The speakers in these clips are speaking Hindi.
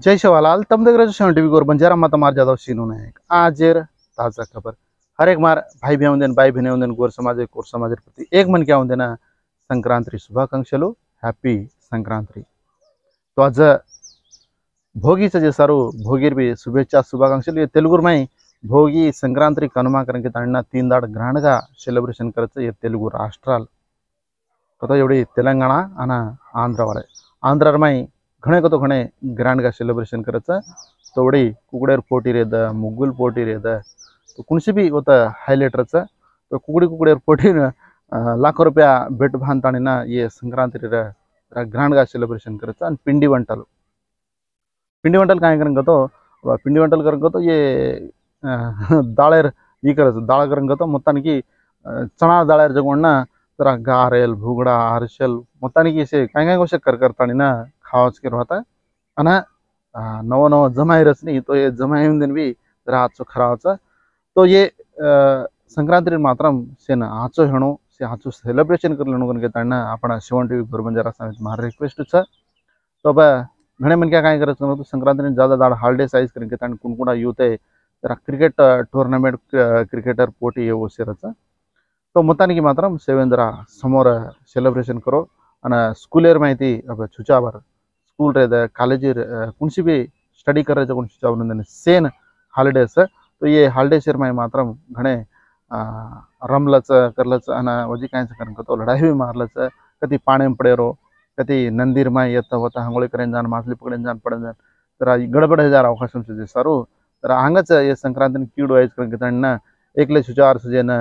जय शिवालाल तम देख रहे हो सेवन टीवी गोर बंजारा माता मार जादव सीनू ने आजेर ताजा खबर हर एक मार भाई भी उंदेन भाई बहने उंदेन गोर समाज प्रति एक मन क्या उंदेना संक्रांति शुभाकांक्षलु हैप्पी संक्रांति। तो आज भोगीचं जे सारू भोगीर भी शुभेच्छा शुभाकांक्षलु ये तेलुगुर माई भोगी संक्रांति कनुमा करके तांडना 3 दाड ग्रांडगा सेलिब्रेशन करायचं ये तेलुगु राष्ट्राल तो एवढी तेलंगणा आणि आंध्रवाले आंध्र माई घणे को तो घणे ग्रैंड का सेलिब्रेशन करायचं तो वडी कुकडेर पोटी रेद मुगुल पोटी रेद तो कुणसी भी होता हाईलाइटरचं तो कुकडेर पोटी लाखों रुपया बेट बांधतानी ना ये संक्रांति ग्रैंड का सेलिब्रेशन करायचं आणि पिंडी वंटल काय करेंगे तो पिंडी वंटल करेंगे तो ये दाळेर ई करायचं दाळ करेंगे तो मोत्तानिकी चणा दाळेर जगोणना जरा गारेल भुगड़ा हर्षल मोत्तानिकी से काय गोष्ट करतानी ना खावाच के रहता अना नव नव जमाई रचनी तो ये जमाई दिन भी रात खरावाचा तो ये संक्रांति मात्रम से ना आचो हेणो से आचो सेलिब्रेशन कर लेणो कनके ताना आपण सेवन टीवी गोरबंजारा समेत मार रिक्वेस्ट छ तो अब घणे मन क्या काय करायचं तो संक्रांति ज्यादा दाड हॉलिडे साइज करके तान कुणकुणा यूथ है जरा क्रिकेट टूर्नामेंट क्रिकेटर पोटी वो सेरचा तो मोतानिकी मात्रम सेवन जरा समोर सेलिब्रेशन करो अना स्कूलेर माहिती अब छुचावर स्कूल रे कॉलेज कुछ भी स्टडी कर रहे कुछ सेन हॉलिडेज तो ये हॉलिडेज में मात्रम घणे रमलच करलच अना वजी काय करन तो लड़ाई भी मारलच कति पाणी पडेरो कति नंदीर माय येत होता हंगोळी करेन जान माछली पकडेन जान पडन जान तर गडबड हजार अवकाश से सारू तर आंगच ये संक्रांति कीड वाइज करके तणना एकले सुचार सजेन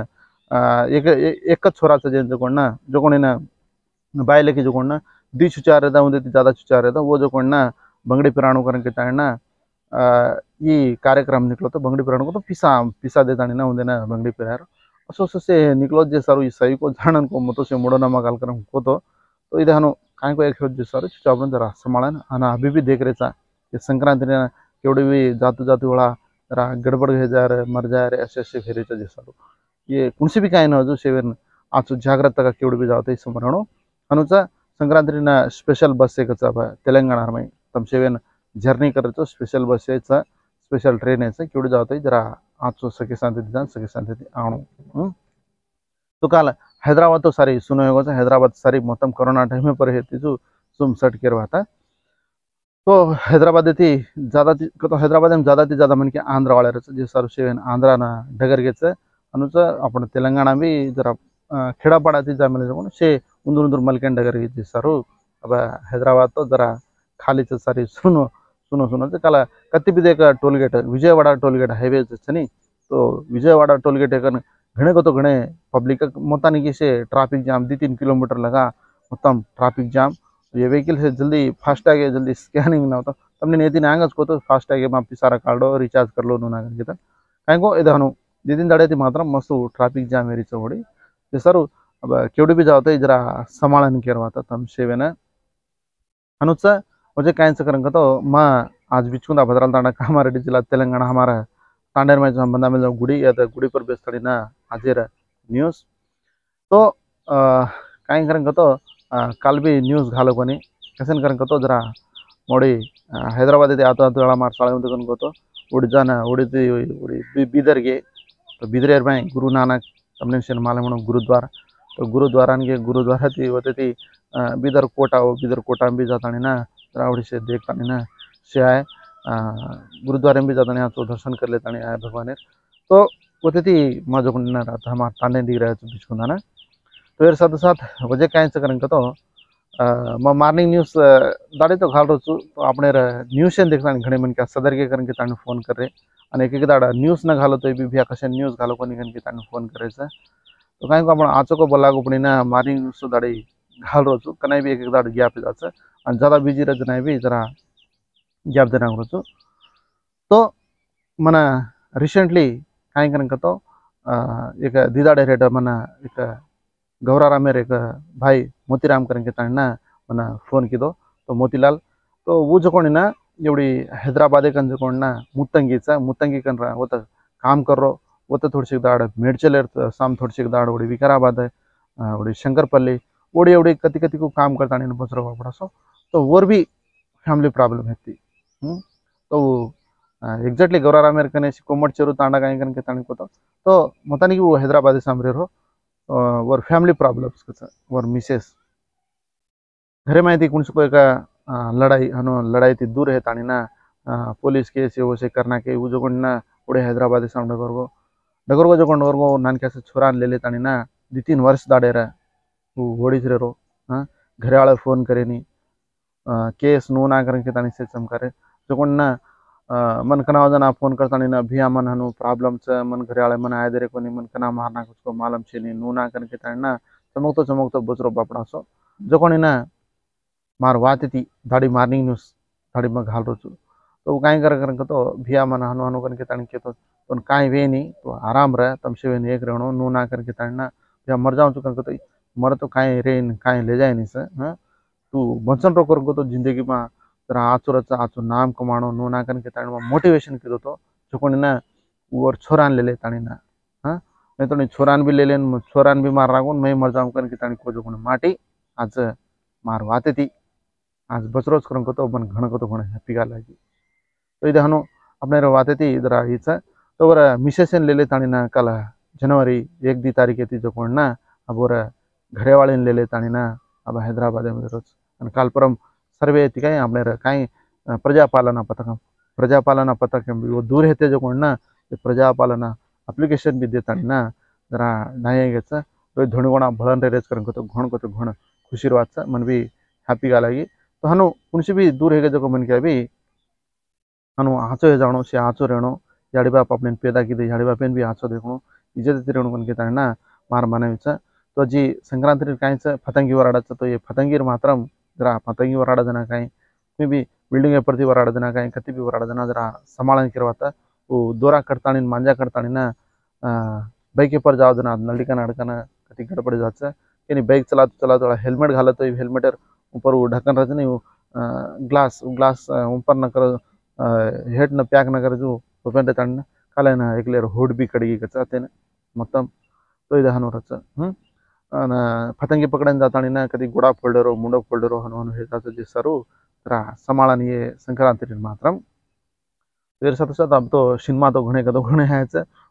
एक छोरा सजेन जो कोण ना बायले की जो कोण ना दी छुचार रहता उनसे ज़्यादा छुचार रहता वो जो कोण ना बंगड़ी पिराणु करके ताणना ये कार्यक्रम निकलो तो बंगड़ी पिराणु को तो पिसा देता ना उनसे ना बंगड़ी पिरार असो से निकलो जे सारू सही को जानन को मतो से मुड़ो नमा कार्यक्रम को तो इधर हनो काय को एक जो सारू छुचावन जरा संभालन अना अभी भी देख रहे ये संक्रांति ने केवड़ी भी जातु वाला जरा गड़बड़ हे जा रहे मर जा रहे ऐसे फेरे जे सारू ये कुछ भी काय न जो सेवन आज जाग्रता का केवड़ी भी जाते समरणो अनुचा संक्रांति स्पेशल बस एक तेलंगाणा में तम सेवन जर्नी करायचं स्पेशल बस यायचा स्पेशल ट्रेन यायचं केवढी जावत जरा आज सखी शांति जान सखी शांति आणू तो काल हैदराबाद तो सारी सुनो होगा हैदराबाद सारी मोतम कोरोना टाइम पर है तीजू सुम सट के रहता तो हैदराबाद थी ज्यादा तो हैदराबाद में ज्यादा मन के आंध्र वाले जे सारू सेवन आंध्रा ना डगर घ्यायचं अनुच आपण तेलंगाणा भी जरा खेड़ापाड़ा थी जमेले से उंदूर मलकेंड डगर सारू अब हैदराबाद तो जरा खाली सारी सुनो कला कत्ती भी देख toll gate Vijayawada toll gate highway छनी तो विजयवाड़ा टोल गेट घणे को तो घणे पब्लिक मोतानिकी से ट्रैफिक जाम 2-3 किलोमीटर लगा मोतम ट्रैफिक जाम ये व्हीकल से जल्दी फास्टैग जल्दी स्कैनिंग ना होता तमने नेती आंगस को तो फास्टैग में पिसारा कार्डो रिचार्ज कर लो ना करके कहीं को इधर 2-3 दाड़े मात्र मस्त ट्रैफिक जाम मेरी चौड़ी ये सर अब केवड़ी भी जाते जरा संभालन केरवाता तम सेवेन अनुच मुझे कैंस करेंगे तो माँ आज बिचुंदा भद्राल तांडा कामारेड्डी जिला तेलंगाना हमारा तांडेर में जो बंदा में जो गुड़ी या तो गुड़ी पर बेचती ना हाजिर न्यूज़ तो कहीं करेंगे तो कल भी न्यूज़ घालो कोनी कैसे करेंगे तो जरा मोड़ी हैदराबाद आतो मार साड़े को तो उड़ी जाना उड़ी बीदर गे तो बीदर में गुरु नानक तमने से मालूम गुरुद्वारा तो गुरुद्वारा थी होते थी बीदर कोटा में भी जाता नहीं ना रावड़ी से देखता नहीं ना से आए गुरुद्वारे में भी जाता नहीं तो दर्शन कर लेता नहीं आए भगवान तो होते थी माँ जो ना रहता हमारे ताने दिख रहा है तो बिछुंदा ना तो यार साथ साथ वजह क्या करेंगे तो मैं मॉर्निंग न्यूज़ दाड़े तो घाल रहा तो अपने न्यूज़ से देखता घणे मन क्या सदर के करके ताने फोन कर रहे और एक दाड़ा न्यूज़ ना घालो तो भी भैया कसे न्यूज़ घालो को निकन के ताने फोन करे तो कहीं को अपन आचो को बोला पड़ी ना मॉर्निंग न्यूज़ तो दाड़ी घाल रहा कहीं भी एक दाड़ गैप जाता और ज़्यादा बिजी रहे भी जरा गैप देना रहा तो मन रिसेंटली कहीं करेंगे तो एक दिदाड़े रेट मन एक गौराराम एक भाई मोतीराम करेंगे ताना मन फोन की दो तो मोतीलाल तो वो जो कोण ना एवढी हैदराबाद कन जो कोण ना मुत्तंगी कन रहा वो तो काम कर रो वो तो थोड़ी सी दाड़ मेडचल साम थोड़ी सी दाड़ उड़ी विकाराबाद उड़ी शंकरपल्ली उड़ी कति को काम करता नहीं बच रहा पड़ा सो तो और भी फैमिली प्रॉब्लम है तो एग्जैक्टली गौरारामेर कने कोमट चेरू तांडा कहीं कन के तानी को तो मोतानी की वो हैदराबादी सामरे रो वर फैमिली प्रॉब्लम्स कसा वर मिसेस घरे माहिती कुछ कोई का लड़ाई हनो लड़ाई थी दूर है तानी ना पुलिस केस वो से करना के वो जो ना उड़े हैदराबादी सामने डगर को जो नान कैसे छोरान ले तानी ना 2-3 वर्ष दाड़े रहा वो ओडिस रे रो हाँ घरे वाले फोन करे नी केस नो ना करके तानी से चमकारे जो ना मन कना जना फोन करता ना भिया मन हनु प्रॉब्लम च मन घरे वाले मन आए दे को मन कना मारना कुछ मालूम छे नी नो ना करके तानी ना चमकतो बचरो बापड़ा सो जो ना मार वाते थी दाड़ी मारनी न्यूज दाड़ी में घाल रो तो कहीं कर तो भिया मन हनु हनु करके तानी के तो कहीं वे नहीं तो आराम रहे तम से वे एक रहनो नो ना करके तानी ना भैया मर जाऊँ चुका तो मर तो कहीं रे कहीं ले जाए नहीं सर हाँ तू बंचन रो कर तो जिंदगी में तेरा आचो रचा आचो नाम कमाणो नो ना करके तानी में मोटिवेशन की तो जो ना वो छोरान ले तानी ना हाँ नहीं तो नहीं छोरान भी ले लेन छोरान भी मार रहा मैं मर जाऊँ करके तानी को जो माटी आज मार वाते थी आज बचरोज करूँ तो बन घण को तो घण हैप्पी गा लगी तो इधर हनु अपने वाते थी इधर हिच तो वर मिसेसन ले तानी ना कल जनवरी 1 तारीख थी जो ना अब वर घरे वाले ले तानी ना अब हैदराबाद में रोज काल परम सर्वे थी कहीं अपने कहीं प्रजापालना पथकम वो दूर है जो ना प्रजापालना अप्लिकेशन भी देता ना जरा नहीं तो धुणगुणा भलन रे रेज कर तो घण खुशी बात मन भी हैप्पी गा लगी तो हनु कुछ भी दूर है जो मन के भी हनु आँचो है जानो से आँचो रहनो याड़ी बाप अपने पैदा की दे याड़ी बापेन भी आँचो देखो इज्जत रहनो मन के ना मार माने तो जी संक्रांति कहीं फतंगी वराड़ा तो ये फतंगी मात्र जरा फतंगी वराड़ा जना कहीं कोई भी बिल्डिंग प्रति वराड़ा जना कहीं कति भी वराड़ा जना जरा संभालन करवाता वो दोरा करता मांजा करता ना बाइक पर जाओ जना नलिका नड़कना कति गड़बड़ जाता है बाइक चला थोड़ा हेलमेट घाला तो हेलमेट ऊपर वो ढक्कन रहते नहीं वो ग्लास ऊपर न कर हेड न पैक न कर जो ओपन रहता ना काले ना एक लेर हुड भी कड़ी चाहते ना मतलब तो इधर हनु रच फतंगी पकड़न जाता ना कभी गुड़ा फोल्डरो मुंडो फोल्डरो हनु हनु हे जाता जिसरू रा समालन ये संक्रांति मात्र तेरे साथ साथ अब तो सिनेमा तो घणे कदो घणे है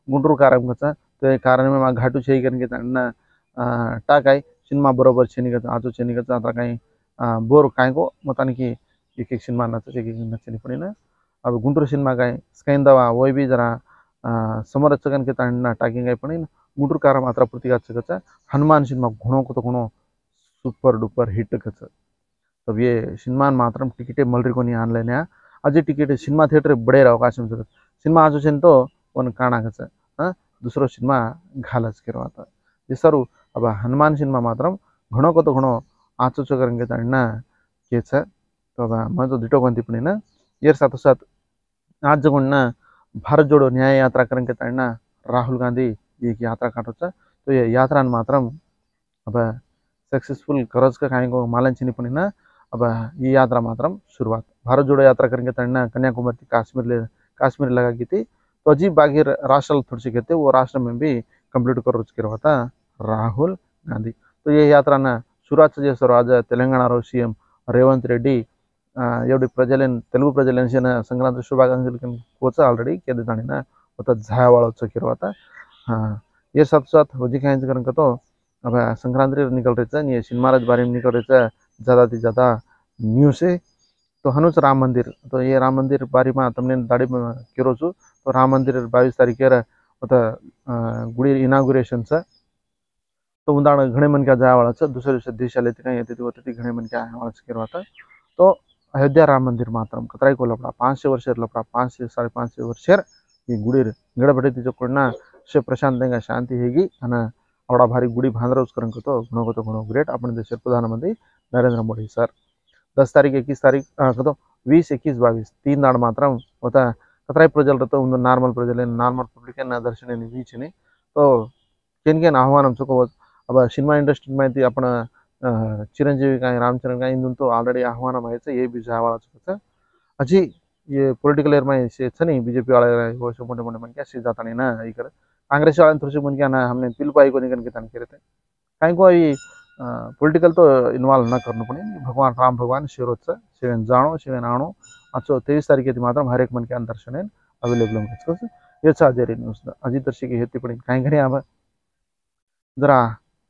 गुंडरू कारम कचा तो कारण में मां घाटू छे करके ताना टाकाय सिनेमा बरोबर छे निकत आजो छे निकत आता कहीं बोर काय को मतान की एक सिनेमा नच एक नचनी पड़ी ना अब गुंटूर सिनेमा काय स्कैन दवा वो भी जरा समरचकन के ताना टाकिंग काय पड़ी गुंटूर कार मात्रा प्रतिका कचा हनुमान सिनेमा घणो को तो घणो सुपर डुपर हिट कचा तब ये सिनेमा मात्र टिकेटे मलरी को नहीं ऑनलाइन आज टिकेट सिनेमा थिएटर बड़े अवकाशम सिनेमा आज तो वन काणा कचा हाँ दूसरो सिनेमा घालच करवाता जिसरू अब हनुमान सिनेमा मात्र घणो को तो घणो आचो करेंगे ताना के तो अब मैं तो दिटो बंती पड़ी ना ये साथ साथ आज जो ना भारत जोड़ो न्याय यात्रा करेंगे ताना राहुल गांधी एक यात्रा काटो तो ये यात्रा मात्र अब सक्सेसफुल करज का कहीं को मालन चिनी पड़ी ना अब ये यात्रा मात्र शुरुआत भारत जोड़ो यात्रा करेंगे ताना कन्याकुमारी काश्मीर लगा की थी तो अजीब बाकी राष्ट्र थोड़ी सी कहते वो राष्ट्र में भी कंप्लीट कर करवाता राहुल गांधी तो ये यात्रा ना शुरुआत से सर आज तेलंगाणा रो सीएम रेवंत रेड्डी एवढी प्रजलेन तेलुगु प्रजलेन संक्रांति शुभाकांक्षी कोच ऑलरेडी के देतानी ना होता झायावाड़ा करवाता हाँ ये साथ साथ होजी कहीं करके तो अब संक्रांति निकल रही है सिनेमा बारे में निकल रही है ज़्यादा से ज़्यादा न्यूज़ है तो हनुच राम मंदिर तो ये राम मंदिर बारी में तमने दाड़ी में करो छू तो राम मंदिर 22 तारीखेर होता गुड़ी इनाग्रेशन तो उदाण घणे मन क्या जावाड़ा दुसऱ्या दिवशी देशाला काही येते होते घणे मन क्या करवाता तो अयोध्या राम मंदिर मात्र कतराई को लपड़ा 500 वर्ष लपड़ा 500 550 वर्ष ये गुड़ी गड़बड़ी जो से प्रशांत देंगे शांति हेगी आवड़ा भारी गुड़ी भांद्रोज करंग तो घणो ग्रेट अपने देश प्रधानमंत्री नरेंद्र मोदी सर 10 तारीख 21 तारीख कतो 20 21 22 तीन नाड़ मात्र होता कतराई Prajal रतो normal Prajal normal public दर्शन वीचनी तो केन आह्वान चुको अब सिनेमा इंडस्ट्री में आपण चिरंजीवी का रामचरण का इन तो ऑलरेडी आह्वान है ये भी जावाड़ा चुका अजी ये पॉलिटिकल एयर में से नहीं बीजेपी वाले वो सब मोटे मोटे मन क्या सीधा तानी ना इकर कांग्रेस वाले थोड़ी सी मन क्या ना हमने पिल पाई को निकल के तान करे थे कहीं को अभी पॉलिटिकल तो इन्वॉल्व ना करना पड़े भगवान राम भगवान शिरोत्सव शिवेन जानो शिवेन आणो आजचो 23 तारीख मात्र हर एक मन के दर्शन अवेलेबल होंगे ये जेरी न्यूज अजी दर्शी की हेती पड़ी कहीं कहीं अब जरा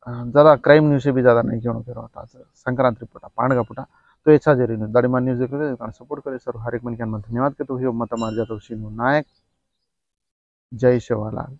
ज़्यादा क्राइम न्यूज़ से भी ज़्यादा नहीं क्यों करो था संक्रांति पुटा पांडगा पुटा तो अच्छा जेरी न्यूज दाड़ीमान न्यूज़ सपोर्ट करे सर हर एक मन के धन्यवाद के तो मत मार जाता नायक जय शिवालाल।